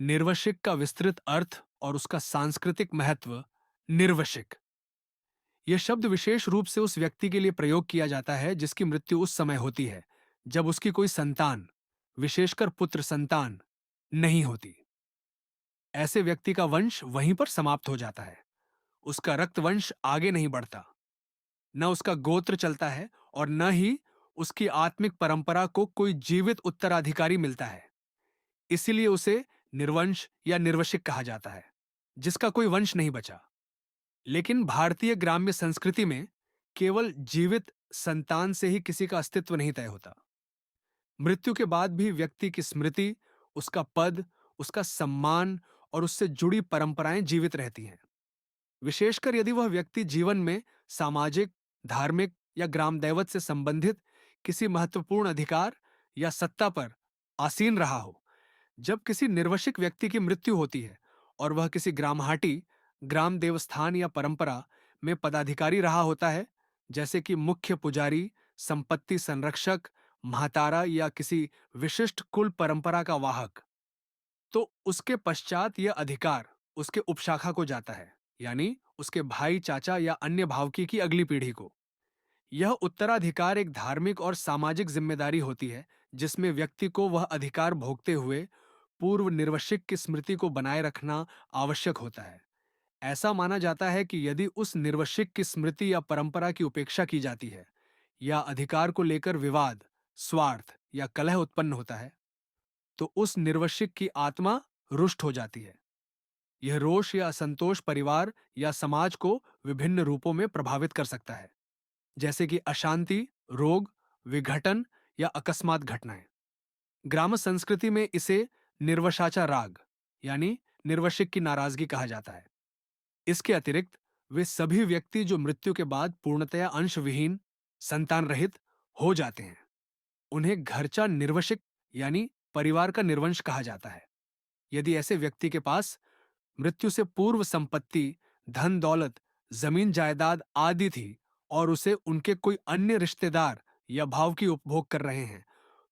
निर्वशिक का विस्तृत अर्थ और उसका सांस्कृतिक महत्व। निर्वशिक यह शब्द विशेष रूप से उस व्यक्ति के लिए प्रयोग किया जाता है जिसकी मृत्यु उस समय होती है जब उसकी कोई संतान, विशेषकर पुत्र संतान, नहीं होती। ऐसे व्यक्ति का वंश वहीं पर समाप्त हो जाता है। उसका रक्त वंश आगे नहीं बढ़ता, न उसका गोत्र चलता है और न ही उसकी आत्मिक परंपरा को कोई जीवित उत्तराधिकारी मिलता है। इसीलिए उसे निर्वंश या निर्वशिक कहा जाता है, जिसका कोई वंश नहीं बचा। लेकिन भारतीय ग्राम्य संस्कृति में केवल जीवित संतान से ही किसी का अस्तित्व नहीं तय होता। मृत्यु के बाद भी व्यक्ति की स्मृति, उसका पद, उसका सम्मान और उससे जुड़ी परंपराएं जीवित रहती हैं। विशेषकर यदि वह व्यक्ति जीवन में सामाजिक, धार्मिक या ग्राम दैवत से संबंधित किसी महत्वपूर्ण अधिकार या सत्ता पर आसीन रहा हो। जब किसी निर्वशिक व्यक्ति की मृत्यु होती है और वह किसी ग्रामहाटी, ग्राम देवस्थान या परंपरा में पदाधिकारी रहा होता है, जैसे कि मुख्य पुजारी, संपत्ति संरक्षक, महातारा या किसी विशिष्ट कुल परंपरा का वाहक, तो उसके पश्चात यह अधिकार उसके उपशाखा को जाता है, यानी उसके भाई, चाचा या अन्य भावकी की अगली पीढ़ी को। यह उत्तराधिकार एक धार्मिक और सामाजिक जिम्मेदारी होती है जिसमें व्यक्ति को वह अधिकार भोगते हुए पूर्व निर्वशिक की स्मृति को बनाए रखना आवश्यक होता है। ऐसा माना जाता है कि यदि उस निर्वशिक की स्मृति या परंपरा की उपेक्षा की जाती है या अधिकार को लेकर विवाद, स्वार्थ या कलह उत्पन्न होता है, तो उस निर्वशिक की आत्मा रुष्ट हो जाती है। यह रोष या असंतोष परिवार या समाज को विभिन्न रूपों में प्रभावित कर सकता है, जैसे कि अशांति, रोग, विघटन या अकस्मात घटनाएं। ग्राम संस्कृति में इसे निर्वशाचा राग, यानी निर्वशिक की नाराजगी कहा जाता है। इसके अतिरिक्त वे सभी व्यक्ति जो मृत्यु के बाद पूर्णतया अंश विहीन, संतान रहित हो जाते हैं, उन्हें घरचा निर्वशिक यानी परिवार का निर्वंश कहा जाता है। यदि ऐसे व्यक्ति के पास मृत्यु से पूर्व संपत्ति, धन दौलत, जमीन जायदाद आदि थी और उसे उनके कोई अन्य रिश्तेदार या भाव की उपभोग कर रहे हैं,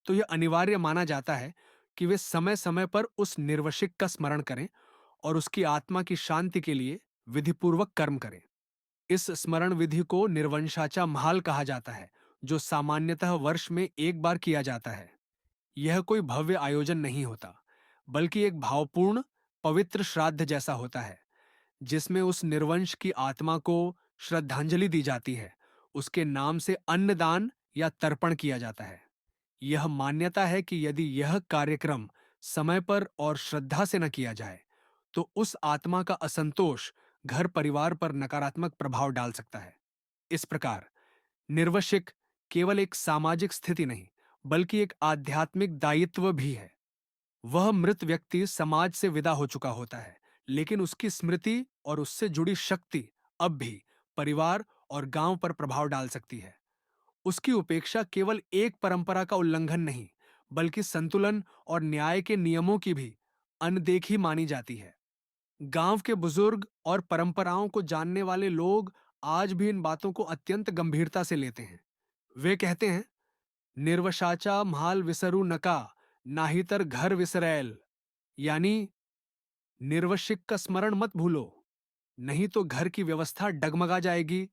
तो यह अनिवार्य माना जाता है कि वे समय समय पर उस निर्वशिक का स्मरण करें और उसकी आत्मा की शांति के लिए विधिपूर्वक कर्म करें। इस स्मरण विधि को निर्वंशाचा महाल कहा जाता है, जो सामान्यतः वर्ष में एक बार किया जाता है। यह कोई भव्य आयोजन नहीं होता, बल्कि एक भावपूर्ण, पवित्र श्राद्ध जैसा होता है, जिसमें उस निर्वंश की आत्मा को श्रद्धांजलि दी जाती है। उसके नाम से अन्नदान या तर्पण किया जाता है। यह मान्यता है कि यदि यह कार्यक्रम समय पर और श्रद्धा से न किया जाए, तो उस आत्मा का असंतोष घर परिवार पर नकारात्मक प्रभाव डाल सकता है। इस प्रकार निर्वशिक केवल एक सामाजिक स्थिति नहीं, बल्कि एक आध्यात्मिक दायित्व भी है। वह मृत व्यक्ति समाज से विदा हो चुका होता है, लेकिन उसकी स्मृति और उससे जुड़ी शक्ति अब भी परिवार और गांव पर प्रभाव डाल सकती है। उसकी उपेक्षा केवल एक परंपरा का उल्लंघन नहीं, बल्कि संतुलन और न्याय के नियमों की भी अनदेखी मानी जाती है। गांव के बुजुर्ग और परंपराओं को जानने वाले लोग आज भी इन बातों को अत्यंत गंभीरता से लेते हैं। वे कहते हैं, निर्वशाचा म्हाल विसरू नका, नाहीतर घर विसरैल, यानी निर्वशिक का स्मरण मत भूलो, नहीं तो घर की व्यवस्था डगमगा जाएगी